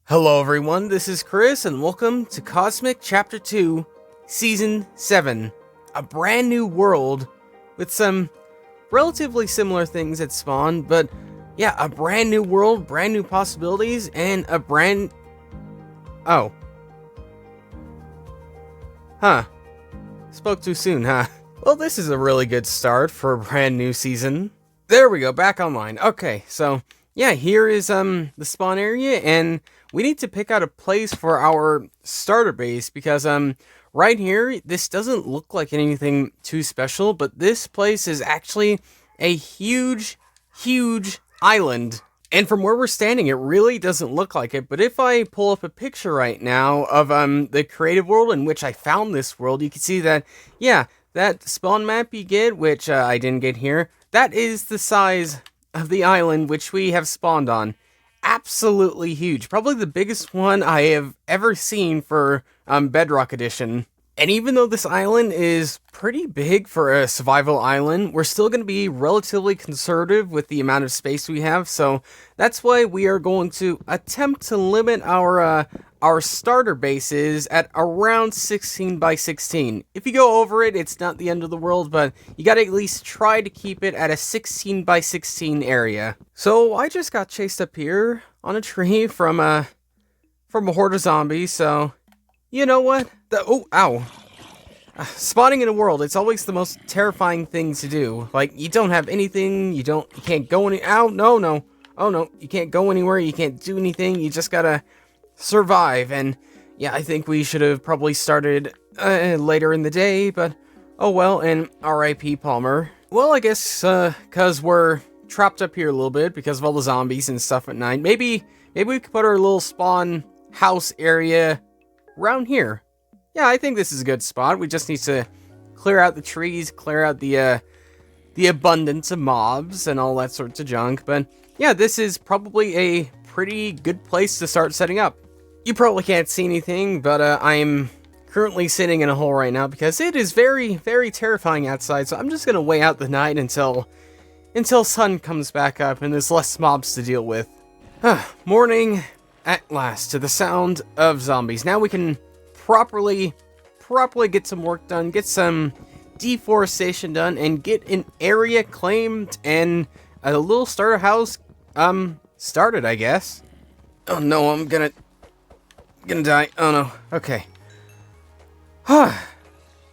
Hello everyone, this is Chris, and welcome to Cosmic Chapter 2, Season 7. A brand new world with some relatively similar things that spawn, but yeah, a brand new world, brand new possibilities, and a brand... Oh. Huh. Spoke too soon, huh? Well, this is a really good start for a brand new season. There we go, back online. Okay, so... yeah, here is the spawn area, and we need to pick out a place for our starter base, because right here, this doesn't look like anything too special, but this place is actually a huge island. And from where we're standing, it really doesn't look like it, but if I pull up a picture right now of the creative world in which I found this world, you can see that, yeah, that spawn map you get, which I didn't get here, that is the size of the island which we have spawned on. Absolutely huge. Probably the biggest one I have ever seen for Bedrock Edition. And even though this island is pretty big for a survival island, we're still going to be relatively conservative with the amount of space we have, so that's why we are going to attempt to limit our starter bases at around 16 by 16. If you go over it, it's not the end of the world, but you gotta at least try to keep it at a 16 by 16 area. So I just got chased up here on a tree from a horde of zombies, so you know what? Oh, ow. Spawning in a world, it's always the most terrifying thing to do. Like, you don't have anything, you can't go any- ow, no. Oh no, you can't go anywhere, you can't do anything, you just gotta survive. And yeah, I think we should have probably started later in the day, but oh well. And R.I.P. Palmer. Well, I guess cause we're trapped up here a little bit because of all the zombies and stuff at night, maybe we could put our little spawn house area around here. Yeah, I think this is a good spot. We just need to clear out the trees, clear out the abundance of mobs and all that sorts of junk. But yeah, this is probably a pretty good place to start setting up. You probably can't see anything, but I'm currently sitting in a hole right now because it is very terrifying outside. So I'm just gonna wait out the night until sun comes back up and there's less mobs to deal with. Morning at last to the sound of zombies. Now we can properly get some work done, get some deforestation done, and get an area claimed and a little starter house started, I guess. Oh no, I'm gonna die. Oh no. Okay.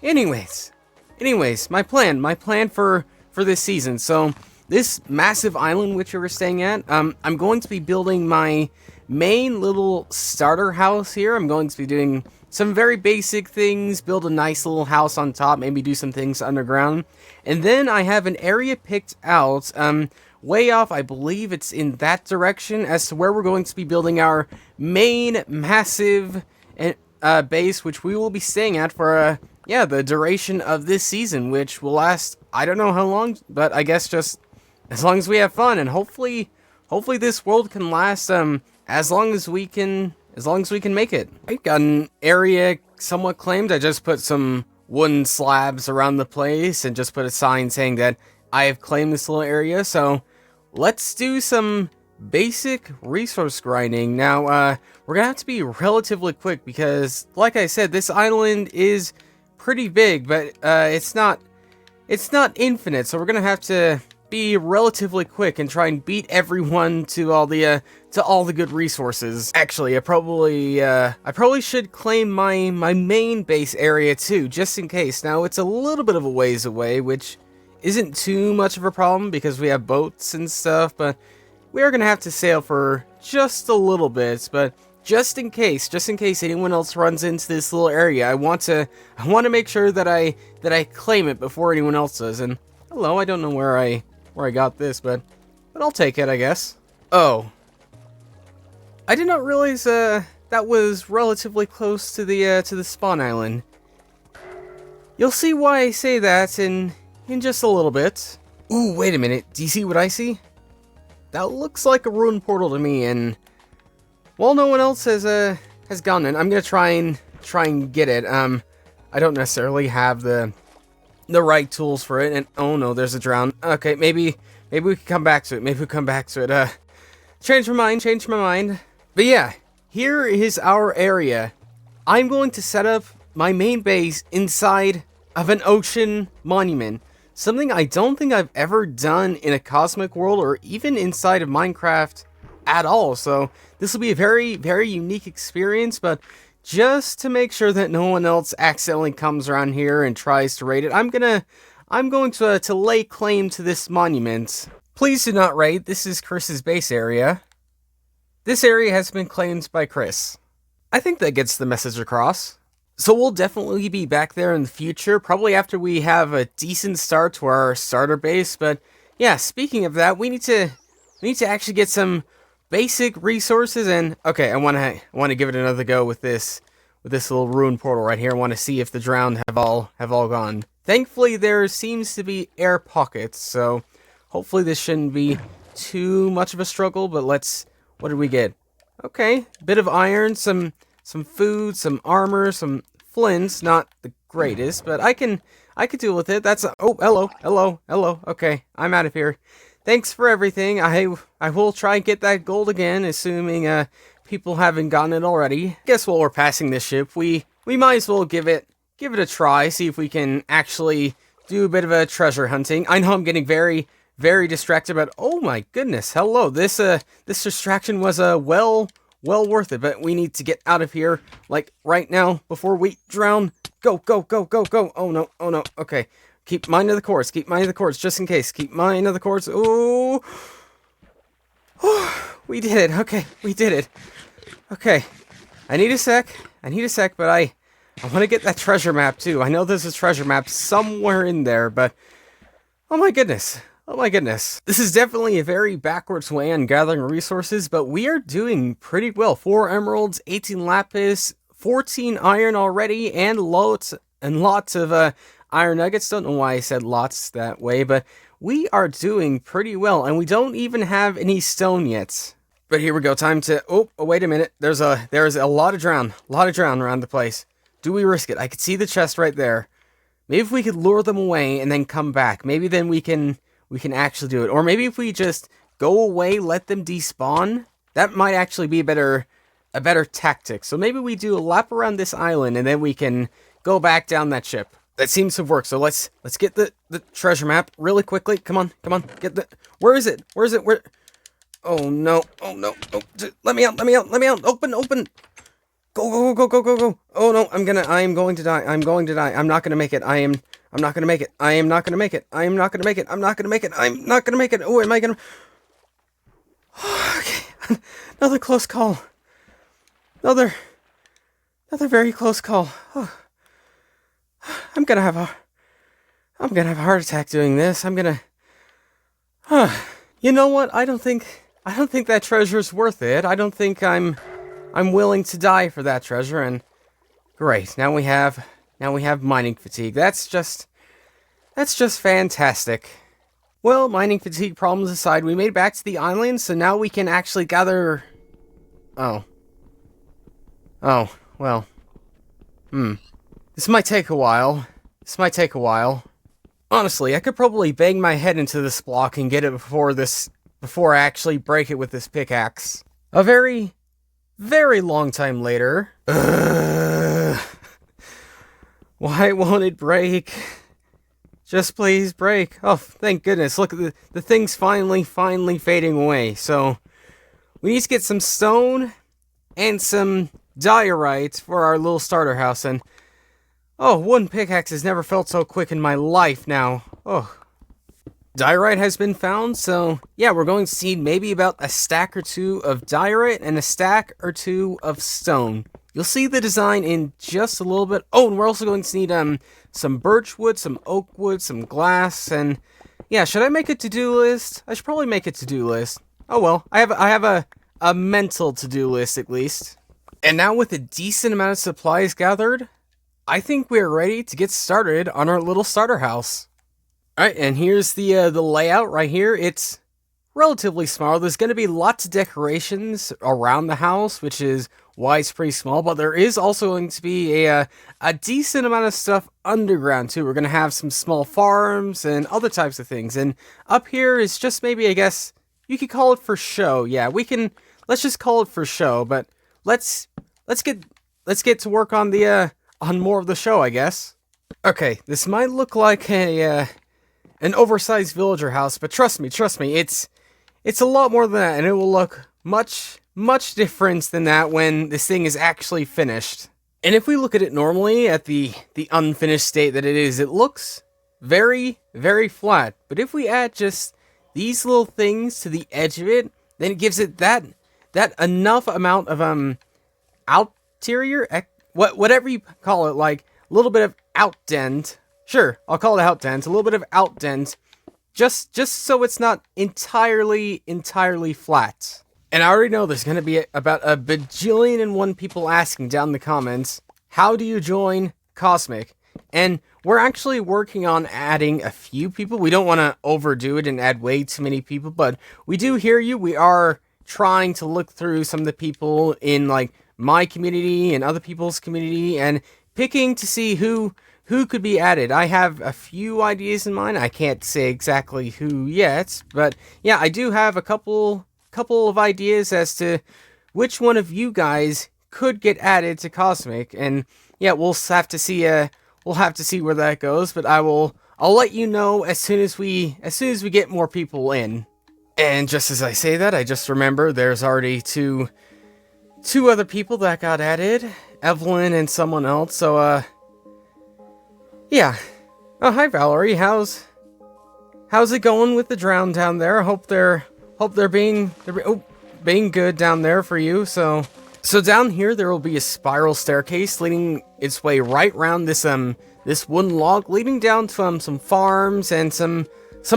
Anyways, my plan for this season. So this massive island which we were staying at, I'm going to be building my main little starter house here. I'm going to be doing some very basic things, build a nice little house on top, maybe do some things underground. And then I have an area picked out, way off, I believe it's in that direction, as to where we're going to be building our main massive base, which we will be staying at for, the duration of this season, which will last, I don't know how long, but I guess just as long as we have fun, and hopefully this world can last, as long as we can make it. I got an area somewhat claimed. I just put some wooden slabs around the place and just put a sign saying that I have claimed this little area. So let's do some basic resource grinding. Now, we're gonna have to be relatively quick because, like I said, this island is pretty big, but it's not infinite. So we're gonna have to be relatively quick and try and beat everyone to all the good resources. Actually, I probably should claim my main base area too, just in case. Now it's a little bit of a ways away, which isn't too much of a problem because we have boats and stuff, but we are gonna have to sail for just a little bit. But just in case anyone else runs into this little area, I want to make sure that I claim it before anyone else does. And hello, I don't know where I got this, but I'll take it, I guess. Oh, I did not realize that was relatively close to the spawn island. You'll see why I say that in just a little bit. Ooh, wait a minute. Do you see what I see? That looks like a ruined portal to me, and while no one else has gone in, I'm gonna try and get it. I don't necessarily have the right tools for it, and oh no, there's a drown. Okay, maybe we can come back to it. Change my mind. But yeah, here is our area. I'm going to set up my main base inside of an ocean monument. Something I don't think I've ever done in a cosmic world or even inside of Minecraft at all. So this will be a very, very unique experience, but just to make sure that no one else accidentally comes around here and tries to raid it, I'm going to lay claim to this monument. Please do not raid. This is Chris's base area. This area has been claimed by Chris. I think that gets the message across. So we'll definitely be back there in the future, probably after we have a decent start to our starter base. But yeah, speaking of that, we need to actually get some basic resources. And okay, I want to give it another go with this little ruin portal right here. I want to see if the drowned have all gone. Thankfully, there seems to be air pockets, so hopefully this shouldn't be too much of a struggle. But what did we get? Okay, bit of iron, some food, some armor, some flints. Not the greatest, but I can deal with it. Oh, hello. Okay, I'm out of here. Thanks for everything. I will try and get that gold again, assuming people haven't gotten it already. Guess while we're passing this ship, we might as well give it a try. See if we can actually do a bit of a treasure hunting. I know I'm getting very, very distracted, but oh my goodness, hello. This distraction was well worth it, but we need to get out of here, like, right now, before we drown. Go. Oh no. Okay. Keep mind of the course, just in case. Keep mind of the course. Ooh. We did it. Okay, we did it. Okay. I need a sec, but I want to get that treasure map, too. I know there's a treasure map somewhere in there, but oh my goodness. This is definitely a very backwards way on gathering resources, but we are doing pretty well. 4 emeralds, 18 lapis, 14 iron already, and lots of iron nuggets. Don't know why I said lots that way, but we are doing pretty well, and we don't even have any stone yet. But here we go, time to... Oh, wait a minute. There's a lot of drown around the place. Do we risk it? I could see the chest right there. Maybe if we could lure them away and then come back, maybe then we can actually do it. Or maybe if we just go away, let them despawn, that might actually be a better tactic. So maybe we do a lap around this island and then we can go back down that ship. That seems to work. So let's get the treasure map really quickly. Come on. Where is it? Where? Oh no. Oh, let me out. Open. Go. Oh no, I am going to die. I'm not gonna make it. I'm not gonna make it. Oh, am I gonna... Okay. Another close call. Another very close call. Oh. I'm gonna have a heart attack doing this. You know what? I don't think that treasure's worth it. I don't think I'm willing to die for that treasure. And great. Now we have mining fatigue. That's just fantastic. Well, mining fatigue problems aside, we made it back to the island, so now we can actually gather... Oh, well. This might take a while. Honestly, I could probably bang my head into this block and get it before I actually break it with this pickaxe. A very, very long time later. Why won't it break? Just please break. Oh, thank goodness. Look, the thing's finally fading away. So, we need to get some stone and some diorite for our little starter house. And, oh, wooden pickaxe has never felt so quick in my life now. Oh. Diorite has been found, so yeah, we're going to need maybe about a stack or 2 of diorite and a stack or 2 of stone. You'll see the design in just a little bit. Oh, and we're also going to need some birch wood, some oak wood, some glass, and yeah, should I make a to-do list? I should probably make a to-do list. Oh well, I have a mental to-do list at least. And now with a decent amount of supplies gathered, I think we're ready to get started on our little starter house. Alright, and here's the layout right here. It's relatively small. There's going to be lots of decorations around the house, which is why it's pretty small, but there is also going to be a decent amount of stuff underground too. We're going to have some small farms and other types of things, and up here is just maybe, I guess, you could call it for show. Yeah, let's just call it for show, but let's get to work on the on more of the show, I guess. Okay, this might look like a an oversized villager house, but trust me, it's a lot more than that, and it will look much different than that when this thing is actually finished. And if we look at it normally at the unfinished state that it is, it looks very flat. But if we add just these little things to the edge of it, then it gives it that enough amount of whatever you call it, like a little bit of outdent. Sure, I'll call it outdent. A little bit of outdent, just so it's not entirely flat. And I already know there's gonna be about a bajillion and one people asking down in the comments, how do you join Cosmic? And we're actually working on adding a few people. We don't want to overdo it and add way too many people, but we do hear you. We are trying to look through some of the people in like my community and other people's community and picking to see who could be added. I have a few ideas in mind. I can't say exactly who yet, but yeah, I do have a couple of ideas as to which one of you guys could get added to Cosmic, and yeah, we'll have to see where that goes, but I'll let you know as soon as we get more people in. And just as I say that, I just remember there's already two other people that got added, Evelyn and someone else. So yeah. Oh, hi Valerie. How's it going with the drown down there? I hope they're being good down there for you. So down here there will be a spiral staircase leading its way right around this wooden log, leading down to some farms and some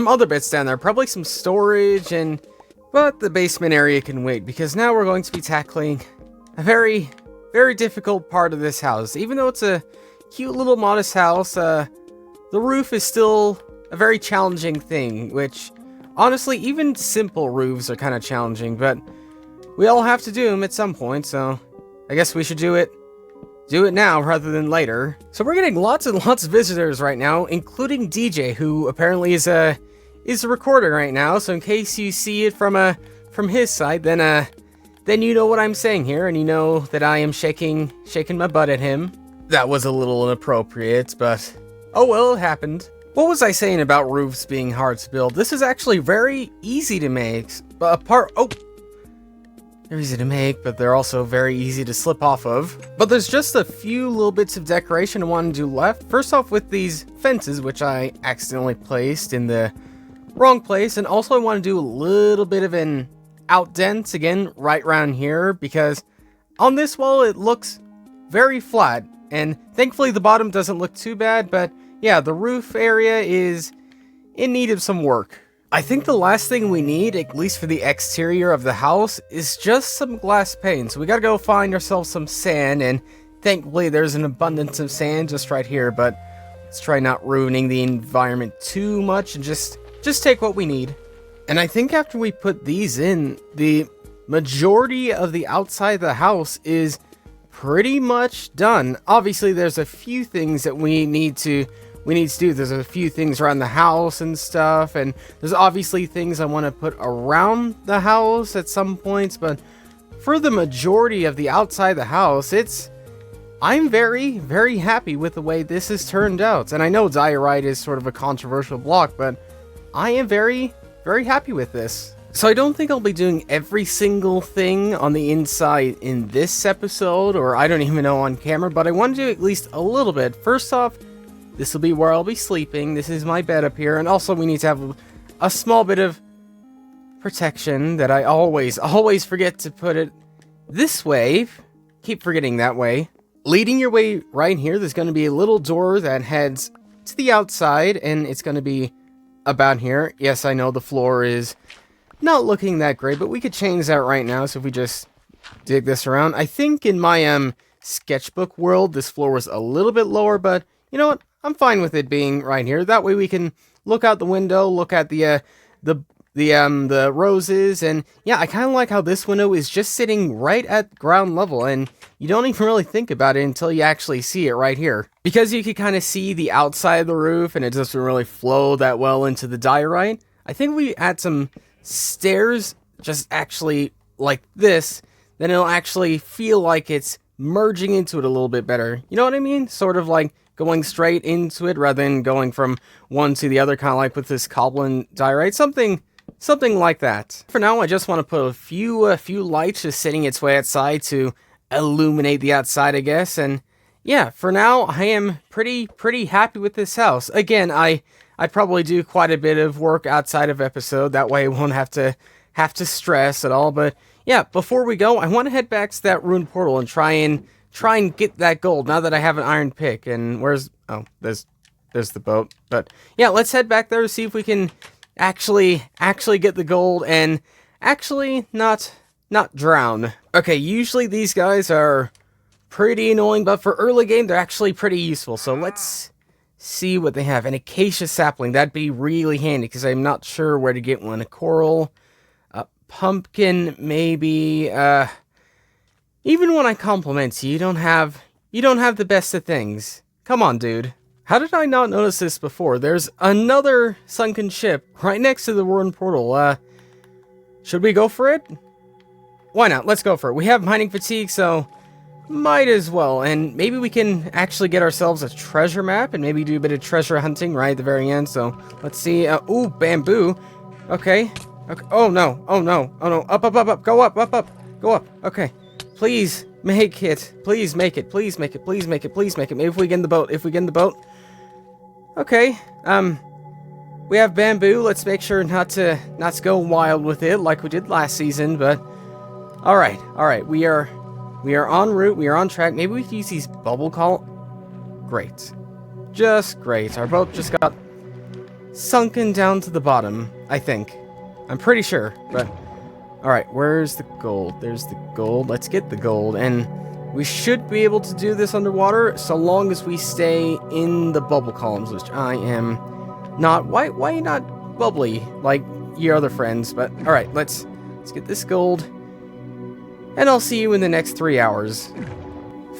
other bits down there, probably some storage, but the basement area can wait, because now we're going to be tackling a very difficult part of this house. Even though it's a cute little modest house, the roof is still a very challenging thing, which honestly even simple roofs are kind of challenging, but we all have to do them at some point, so I guess we should do it now rather than later. So we're getting lots and lots of visitors right now, including DJ, who apparently is a recorder right now. So in case you see it from his side, then you know what I'm saying here, and you know that I am shaking my butt at him. That was a little inappropriate, but oh well, it happened. What was I saying about roofs being hard to build? This is actually very easy to make. They're easy to make, but they're also very easy to slip off of. But there's just a few little bits of decoration I want to do left. First off, with these fences, which I accidentally placed in the wrong place. And also I want to do a little bit of an outdent, again, right around here, because on this wall it looks very flat. And thankfully the bottom doesn't look too bad, but yeah, the roof area is in need of some work. I think the last thing we need, at least for the exterior of the house, is just some glass pane. So we gotta go find ourselves some sand, and thankfully there's an abundance of sand just right here, but let's try not ruining the environment too much and just take what we need. And I think after we put these in, the majority of the outside of the house is pretty much done. Obviously there's a few things that we need to do. There's a few things around the house and stuff, and there's obviously things I want to put around the house at some points, but for the majority of the outside of the house, I'm very happy with the way this has turned out. And I know diorite is sort of a controversial block, but I am very happy with this. So I don't think I'll be doing every single thing on the inside in this episode, or I don't even know on camera, but I want to do at least a little bit. First off, this will be where I'll be sleeping. This is my bed up here, and also we need to have a small bit of protection that I always forget to put it this way. Keep forgetting that way. Leading your way right here, there's going to be a little door that heads to the outside, and it's going to be about here. Yes, I know the floor is not looking that great, but we could change that right now. So if we just dig this around, I think in my sketchbook world, this floor was a little bit lower, but you know what? I'm fine with it being right here. That way we can look out the window, look at the roses, and yeah, I kind of like how this window is just sitting right at ground level, and you don't even really think about it until you actually see it right here. Because you can kind of see the outside of the roof, and it doesn't really flow that well into the diorite. I think we add some stairs, just actually like this, then it'll actually feel like it's merging into it a little bit better. You know what I mean? Sort of like going straight into it rather than going from one to the other, kind of like with this Goblin Diorite. Something like that. For now, I just want to put a few lights just sitting its way outside to illuminate the outside, I guess. And yeah, for now, I am pretty happy with this house. Again, I probably do quite a bit of work outside of episode. That way I won't have to stress at all. But yeah, before we go, I want to head back to that ruined portal and try and get that gold now that I have an iron pick. And there's the boat. But yeah, let's head back there to see if we can actually get the gold and actually not drown. Okay, usually these guys are pretty annoying, but for early game, they're actually pretty useful. So let's see what they have. An acacia sapling, that'd be really handy because I'm not sure where to get one. A coral, a pumpkin, maybe. Even when I compliment you, you don't have the best of things. Come on, dude. How did I not notice this before? There's another sunken ship right next to the ruined portal. Should we go for it? Why not? Let's go for it. We have mining fatigue, so might as well. And maybe we can actually get ourselves a treasure map and maybe do a bit of treasure hunting right at the very end. So let's see. Ooh, bamboo. Okay. Oh no. Oh no. Oh no. Up. Go up. Go up. Okay. Please make it. Please make it. Please make it. Please make it. Please make it. Maybe if we get in the boat. Okay. We have bamboo. Let's make sure not to go wild with it like we did last season. But all right. We are en route. We are on track. Maybe we can use these bubble call. Great. Just great. Our boat just got sunken down to the bottom, I think. I'm pretty sure, but alright, where's the gold? There's the gold. Let's get the gold, and we should be able to do this underwater so long as we stay in the bubble columns, which I am not. Why not bubbly like your other friends? But alright, let's get this gold. And I'll see you in the next 3 hours.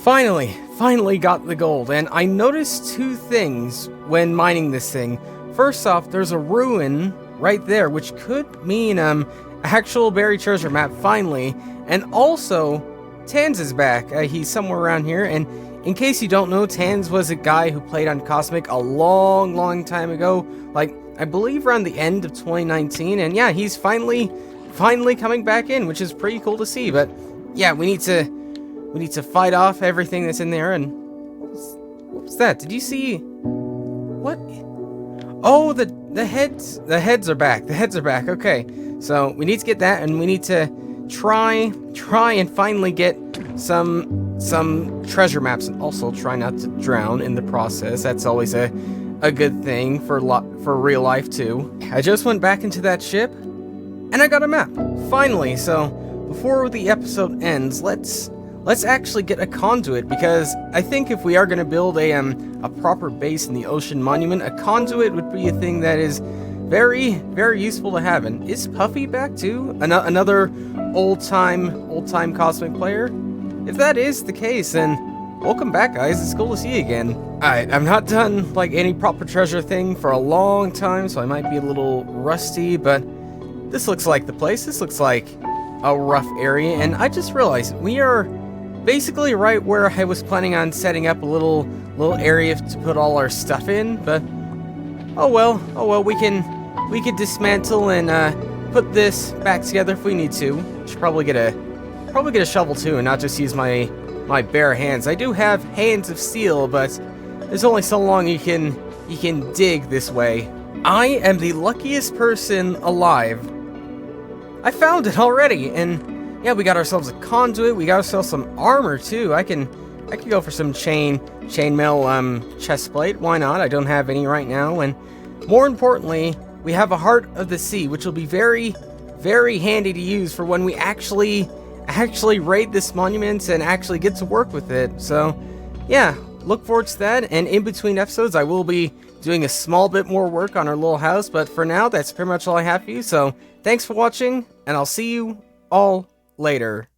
Finally got the gold, and I noticed two things when mining this thing. First off, there's a ruin right there, which could mean actual buried treasure map finally. And also, Tans is back. He's somewhere around here, and in case you don't know, Tans was a guy who played on Cosmic a long time ago, like I believe around the end of 2019. And yeah, he's finally coming back in, which is pretty cool to see. But yeah, we need to fight off everything that's in there. And what was that? Did you see what? Oh, the heads are back. The heads are back. Okay, so we need to get that, and we need to try and finally get some treasure maps, and also try not to drown in the process. That's always a good thing for real life too. I just went back into that ship, and I got a map finally. So before the episode ends, let's actually get a conduit, because I think if we are going to build a proper base in the ocean monument, a conduit would be a thing that is very useful to have. And is Puffy back too? Another old time Cosmic player? If that is the case, then welcome back, guys. It's cool to see you again. Alright, I've not done like any proper treasure thing for a long time, so I might be a little rusty, but this looks like the place. This looks like a rough area, and I just realized we are basically right where I was planning on setting up a little area to put all our stuff in. But oh well, we can dismantle and put this back together if we need to. Should probably get a shovel too, and not just use my bare hands. I do have hands of steel, but there's only so long you can dig this way. I am the luckiest person alive. I found it already, and yeah, we got ourselves a conduit. We got ourselves some armor too. I can go for some chainmail chest plate. Why not? I don't have any right now. And more importantly, we have a heart of the sea, which will be very handy to use for when we actually raid this monument and actually get to work with it. So yeah, look forward to that. And in between episodes, I will be doing a small bit more work on our little house. But for now, that's pretty much all I have for you. So thanks for watching, and I'll see you all later.